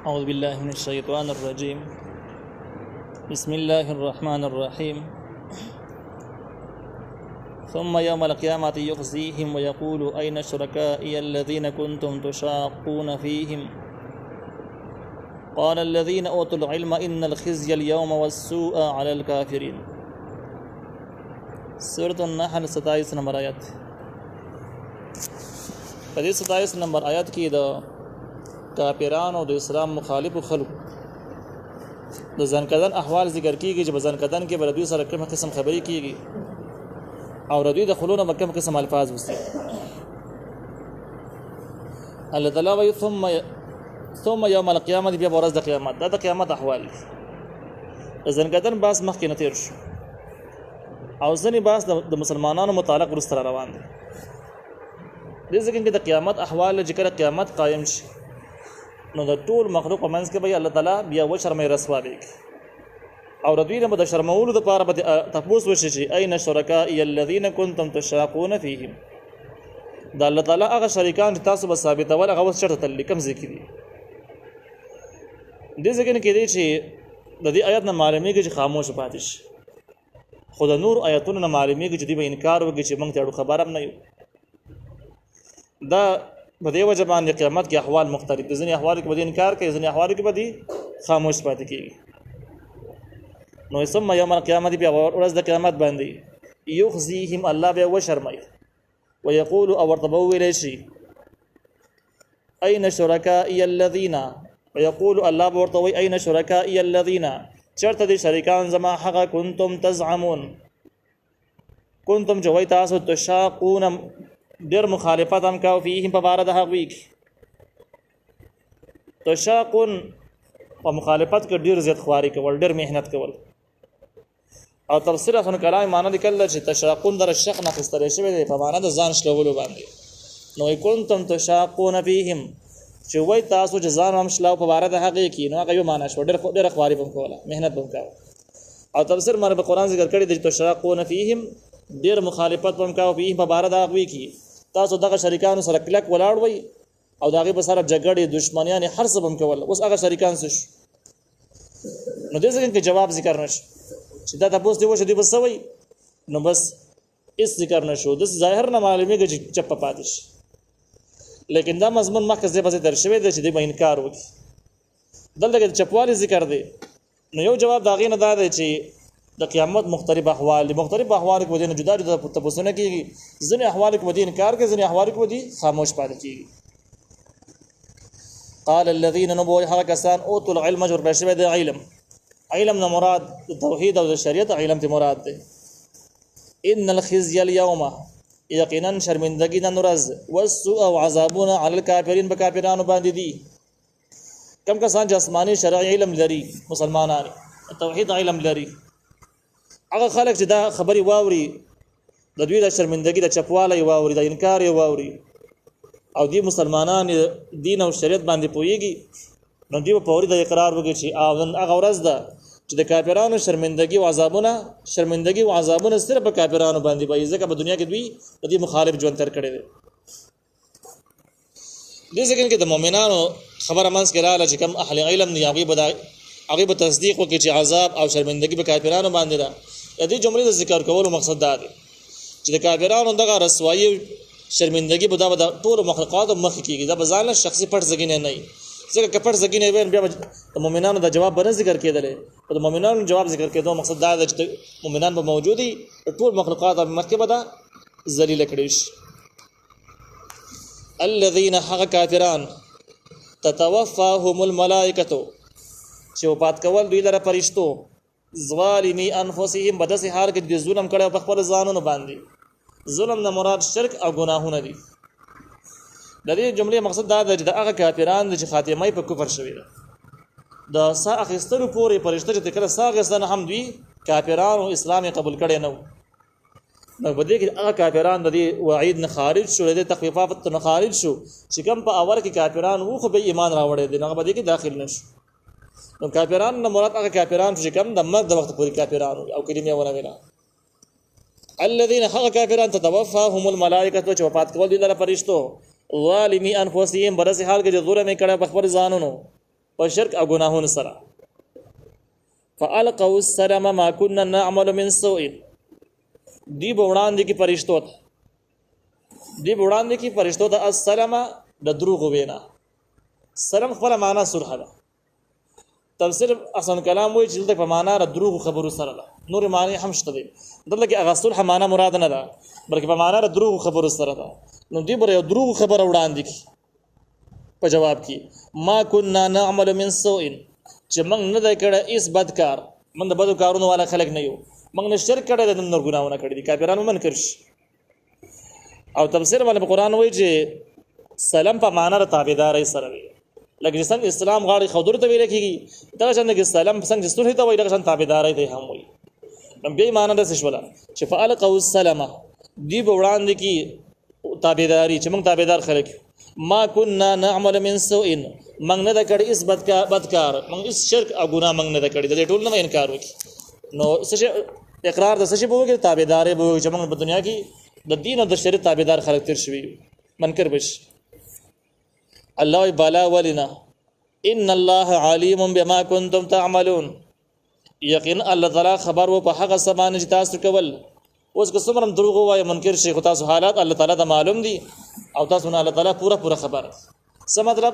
أعوذ بالله من الشيطان الرجيم. بسم الله الرحمن الرحيم. ثم يوم القيامة يخزيهم ويقول أين شركائي الذين كنتم تشاقون فيهم قال الذين أوتوا العلم إن الخزي اليوم والسوء على الكافرين. سورة النحل 27 نمبر آیت. په دې 27 نمبر آیت کې د کافرانو د اسلام مخالفو خلکو د ځانکدن احوال ذکر کیږي چې په ځانکدن کې بل دوی سره کوم قسم خبرې کیږي او دوی د خلونو کوم قسم الفاظ وستي. الله تعالی وایي ثم يوم القيامه بیا ورځ د قیامت. دا د قیامت احوال د ځانکدن باس مخکې نه تیر شو او ځنې باس د مسلمانانو متعلق ورسره روان دي. دې ځکه کې د قیامت احوال چې کله قیامت قائم شي نو د ټول مخلوق په منځ کې به الله تعالی بیا و شرمې رسوا دی او ردوی نه د شرمولو لپاره به تفوس وشي چې اين شرکاء الذين كنتم تشاقون فيهم. دا الله تعالی هغه شریکان چې تاسو به ثابتول هغه وس چرته تل کم ذکر دي. دې ځکه کې دی چې د دې آیات نه معلومیږي چې خاموش پاتې شي. خو د نور آیاتونو نه معلومیږي چې دوی به انکار وکړي چې موږ ته خبر هم نه یو. دا په دې وجه باندې قیامت کې احوال مختلف دي. ځینې احوال کې به انکار کوي، ځینې احوال کې به خاموش پاتې کیږي. نو ثم یوم القیامت بیا ورځ د قیامت باندې یخزیهم الله به وشرمای ويقول او ورتبویل شي اين شرکاء الذين ويقول الله ورتوي اين شرکاء الذين چرته دي شریکان زما حق کنتم تزعمون کنتم جوای تاسو تشاقون ډیر مخالفت هم کاو فيهم په بار د هغوی تشاقون او مخالفت کې ډیر زیات خواري کول، ډیر مهنت کول. او تفسیر خن کلام معنی لیکل چې تشاقون در الشق نه خستل شوی دی په معنی د ځان شلولو باندې. نو کنتم تشاقون فيهم چې وای تاسو چې ځان هم شلاو په بار د هغوی کې نو هغه یو معنی شو ډیر خواري هم کوله، مهنت هم کاوه. او تفسیر معنی په قران ذکر کړی دی تشاقون فيهم ډیر مخالفت هم کاوه فيهم په بار د هغوی کې. تاسو دغه شریکانو سره کلک ولاړ وي او دغه په سره جګړې دښمنیان هر څه بم کول. اوس هغه شریکان څه شو؟ نو دې څنګه کې جواب ذکر نشو چې دا تاسو دی وشه دی بس وي نو بس اس ذکر نشو. د ظاهر نه معلومیږي چې چپ پاتش، لیکن دا مضمون مخکې ځای په ځای درشوي دی چې د انکار وکړي. دلته کې چپوالي ذکر دی. نو یو جواب دا غي نه دا دی چې د قیامت مختلف احوال کې ودی جدا جدا تپوسونه کیږي. ځینې احوال کې ودی انکار کوي، ځینې احوال کې ودی خاموش پاتې کیږي. قال الذين نبوا حركسان اوتوا العلم جور بشبه د علم نه مراد توحید او د شریعت علم ته مراد ده. ان الخزي اليوم یقینا شرمندگی نن ورځ والسوء وعذابنا على الكافرين بکافرانو باندې دي. کم کسان چې آسماني شرعي علم لري، مسلمانان توحید علم لري، هغه خلک چې دا خبري واوري د دوی د شرمندگی د چپواله واوري د انکار واوري او دی مسلمانان دین او شریعت باندې پويږي نو دی په اوري د اقرار وکړي چې هغه ورځ ده چې د کافرانو شرمندگی او عذابونه صرف په کافرانو باندې وي، ځکه په دنیا کې دوی د دې مخالف ژوند تر کړي دي. دې ځکه کې د مؤمنانو خبره منځ کې رااله چې کوم اهل علم دی هغه به تصدیق وکړي چې عذاب او شرمندگی په کافرانو باندې ده. د دې جملې د ذکر کولو مقصد دا دی چې د کافرانو دغه رسوایی شرمندگی به دا ټول مخلوقات مخ کیږي. دا بځاله شخصي پټ زګینه نه وي، ځکه کپټ زګینه وي بیا د مؤمنانو د جواب به ذکر کېدل. او د مؤمنانو جواب ذکر کېدو مقصد دا دی چې مؤمنان به موجودي ټول مخلوقات مخ کې به دا ذلیل کړي شي. الذين حق کافران تتوفاهم الملائکه چې وفات کول دوی لپاره فرشتو ظالمی انفسهم بدس حال کې د ظلم کړي په خپل ځانونو باندې. ظلم نه مراد شرک او ګناهونه دي. د دې جملې مقصد دا دی چې هغه کافران چې خاتمه په کفر شوی ده د سا اخستلو پورې فرشته چې کله سا غسن هم دوی کافرانو اسلام قبول کړي نه. نو بده کې هغه کافران د دې وعید نه خارج شو، د تخفیفات نه خارج شو چې کوم په اول کې کافران وو خو به ایمان راوړي دي، هغه بده کې داخل نشو. نو کافران نه مراد هغه کافران چې کوم د مرګ د وخت پورې کافران او کلمه ونه ویلا. الذين حق کافران تتوفاهم الملائکه چې وفات کول دي لپاره فرشتو ظالمی انفسهم برس حال کې ظلم کړه په خپل ځانونو په شرک او ګناهونو سره. فالقوا السلام ما كنا نعمل من سوء دی وړاندې کې فرشتو ته السلام د دروغ وینا. سلام خپل معنا صلح ده. تفسیر احسن کلام وایي چې دلته په معنا د دروغ خبرو سره ده. نور معنی هم شته دي. دلته کې هغه صلح معنا مراد نه ده بلکې په معنا د دروغ خبرو سره ده. نو دی بر یو دروغ خبر وړاندې کی په جواب کې ما كنا نعمل من سوء چې موږ نه دا کړه ایس بدکار موږ د بدو کارونو والا خلک نه یو موږ نه شرک کړه د نور ګناونه کړی دي کافرانو من کړش. او تفسیر باندې قرآن وایي چې سلام په معنا د تابعداري سره وي لکه څنګه اسلام غاړي خودر ته ویل کېږي دا څنګه کې سلام څنګه صلح ته وایي دا څنګه تابعداري ته هم وایي. به معنا د څه شولا چې فالقوا السلام دی وړاندې کې تابعداري چې موږ تابعدار خلک ما كنا نعمل من سوء موږ نه دا کړی اس بدکار موږ اس شرک او ګناه موږ نه دا کړی د ټول نه انکار وکړي. نو څه اقرار د څه بوږي تابعداري بوږي چې موږ په دنیا کې د دین او د شریعت تابعدار خلک تر شوي منکر بش. الله بالا ولنا ان الله علیم بما كنتم تعملون یقین الله تعالی خبر و په هغه سبانه چې تاسو کول. اوس که څومره دروغ وایي منکر شي خو تاسو حالات الله تعالی ته معلوم دي او تاسو نه الله تعالی پورا خبر. څه مطلب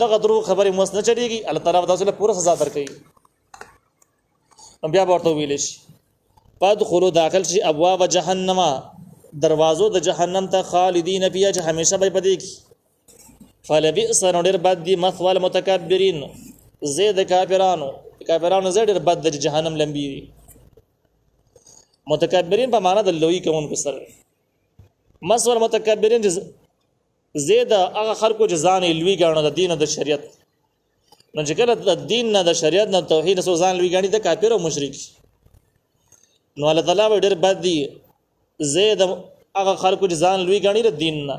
دغه دروغ خبرې موږ نه چړيږي الله تعالی تاسو له پورا سزا درکړي. بیا ورته ویل شي پادخلوا داخل شي ابواب جهنم دروازو د جهنم ته خالدین فیها چې همیشه به پدې کی. فلبئس نور بد دی مثوى المتکبرین زید کافرانو زید بد د جهنم لمبي. متکبرین په معنا د لوی کوونکو سره مثوى المتکبرین زید هغه خلکو چې ځان لوی ګڼي د دین او د شریعت. نو چې کله د دین نه د شریعت نه توحید سو ځان لوی ګڼي د کافر او مشرک نو الله تعالی ډېر بد دی زید هغه خلکو چې ځان لوی ګڼي د دین نه.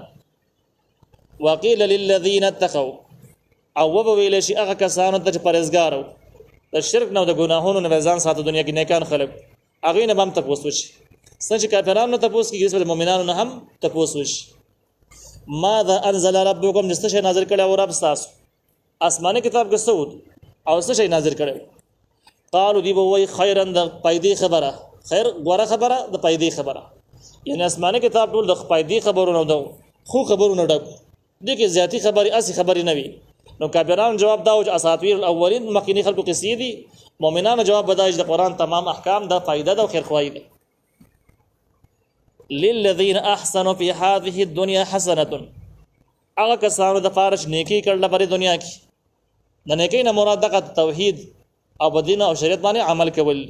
وقيل للذين اتقوا او وبویل شي هغه کسانو ته چې پرهیزګار او د شرک نه او د ګناهونو نه ځان ساتي دنیا کې نیکان خلک هغه نه هم تاسو وشي څنګه کافرانو ته پوس کېږي چې مؤمنانو نه هم تاسو وشي. ماذا انزل ربكم نست شي نازل کړي او رب تاسو آسماني کتاب کې سعود او څه شي نازل کړي. قالوا دی وای خیرا د پایدې خبره خیر غوړه خبره د پایدې خبره یعنی آسماني کتاب ټول د پایدې خبرونه د خو خبرونه ډک دي کې زیاتی خبري اسی خبري نه وي. نو کافرانو جواب داو چې اساطیر الاولین مخکینی خلکو قصې دي. مؤمنانو جواب بدای چې د قران تمام احکام د فائدہ د خیر خوای دي. للذین احسنوا فی هذه الدنيا حسنه هغه کسانو د فارش نیکی کړل په دنیا کې د نیکی نه مراد د توحید او دین او شریعت باندې عمل کول.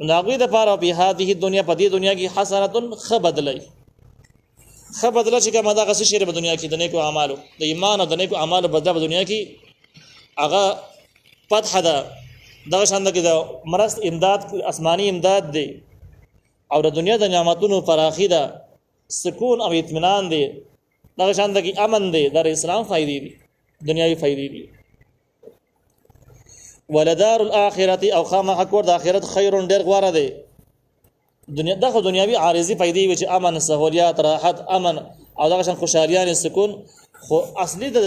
نو هغه د فار په هذه الدنيا په دې دنیا کې حسنه خبدلای خبدل چې کومه دا غسی شری په دنیا کې د نیکو اعمالو د ایمان او د نیکو اعمالو بدله په دنیا کې هغه فتح ده دا شاند کې د مرست امداد آسمانی امداد دی او د دنیا د نعمتونو فراخی ده سکون او اطمینان دی دا شاند کې امن دی د اسلام فائدې دي دنیوي فائدې دي. ولدار الاخرته او خامخ کور د اخرت خیر ډیر غوړه دی. دنیا دغه دنیوي عارضی فائدې وي چې امن سہولیات راحت امن او دغه شان خوشالیان سکون خو اصلي د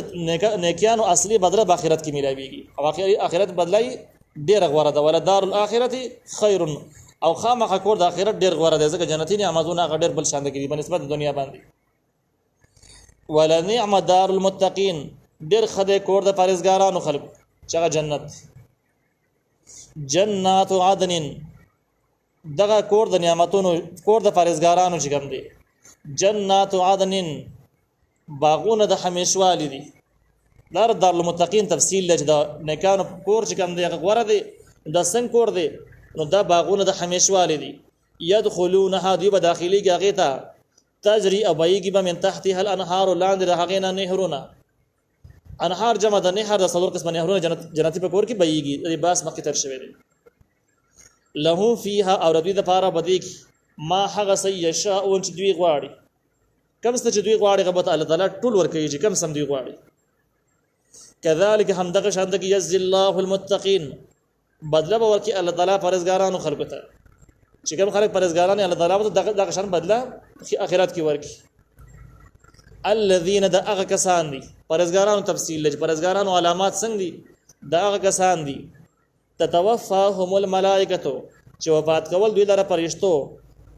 نیکیانو اصلي بدله په آخرت کې ملایويږي او آخرت بدلای ډیر غوړه ده. ولدار الاخرته خیر او خامخ کور د اخرت ډیر غوړه ده ځکه جنتی نعمتونه غ ډیر بل شان دي په نسبت د دنیا باندې. ولنعم دار المتقین ډیر خدای کور د پرهیزګارانو خلق چې جنت جنات عدن دغه کور د نعمتونو کور د پرهیزګارانو چې کوم دي جنات عدن باغونه د همیشوالي دي. دار المتقین تفصیل لږ د نیکانو کور چې کوم دی هغه غوړه دي د څنګه کور دی نو دا باغونه د همیشوالي دي. يدخلونها دی په داخلي کې ته تجري ابيږي به من تحتها الانهار لاندې د هغه نه نهرونه انهار جمع د نهر د څلور قسم نهرونه جنتی په کور کې بهيږي باس مخکې تر شوی دی. له فيها او ربي د پاره بدیک ما هغه سي يشاء چې دوی غواړي کوم څه چې دوی غواړي غبط الله تعالی ټول ورکوي چې کوم سم دوی غواړي. كذلك هم دغه شاند کې يجزي الله المتقين بدله ورکي الله تعالی پرهیزګارانو خلکو ته چې کوم خلک پرهیزګاران الله تعالی دغه شان بدله اخرت کې ورکي. الذين دغه کسان دي پرهیزګارانو تفصیل لږ پرهیزګارانو علامات څنګه دي دا هغه کسان دي تتوفاهم الملائکه چې وفات کول دوی لپاره فرشتو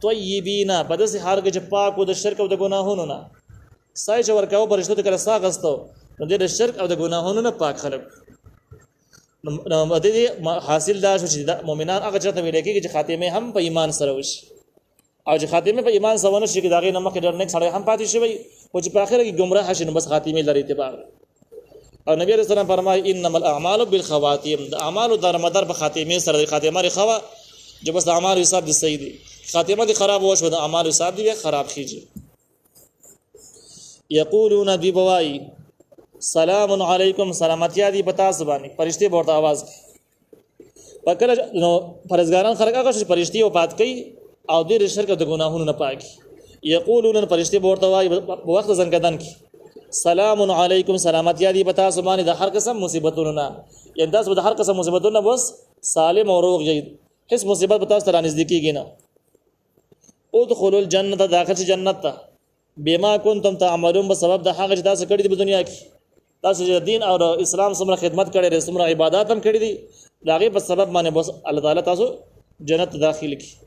طیبینا په داسې حال کې چې پاک او د شرک او د ګناهونو نه سای چې ورکاو فرشتو ته کله ساغستو نو د شرک او د ګناهونو نه پاک خلک نو د دې حاصل دا شو چې مؤمنان هغه چاته ویل کېږي چې خاتمه هم په ایمان سره وشي او چې خاتمه په ایمان سره ونه شي کې داغه نمک ډېر نیک سره هم پاتې شي او چې په اخر کې گمراه شي نو بس خاتمه لري اتباع. او نبی رسول الله فرمایي انما الاعمال بالخواتيم د اعمال در مدار په خاتمه سره د خاتمه رخوا چې بس د اعمال حساب دي صحیح دي خاتمه دي خراب وشو د اعمال حساب دي خراب خيږي. یقولون دی بوای سلام علیکم سلامتی دی پتا زبانی فرشتي ورته आवाज پکله نو فرزګاران خلک هغه چې فرشتي وفات کوي او د شرک د ګناهونو نه پاکي. یقولون فرشتي ورته وای په وخت زنګدان کې سلام علیکم سلامتی دی پتا زبانی د هر قسم مصیبتونو نه یعنی تاسو د هر قسم مصیبتونو بس سالم او روغ یی هیڅ مصیبت به تاسو ته نږدې کیږي نه. ادخلوا الجنه داخل جنت ته بما كنتم تعملون بسبب د هغه چې تاسو کړی دی په دنیا کې تاسو د دین او اسلام سره خدمت کړی رسوم عبادت هم کړی دي لاغه په سبب باندې بس الله تعالی تاسو جنت داخل کی.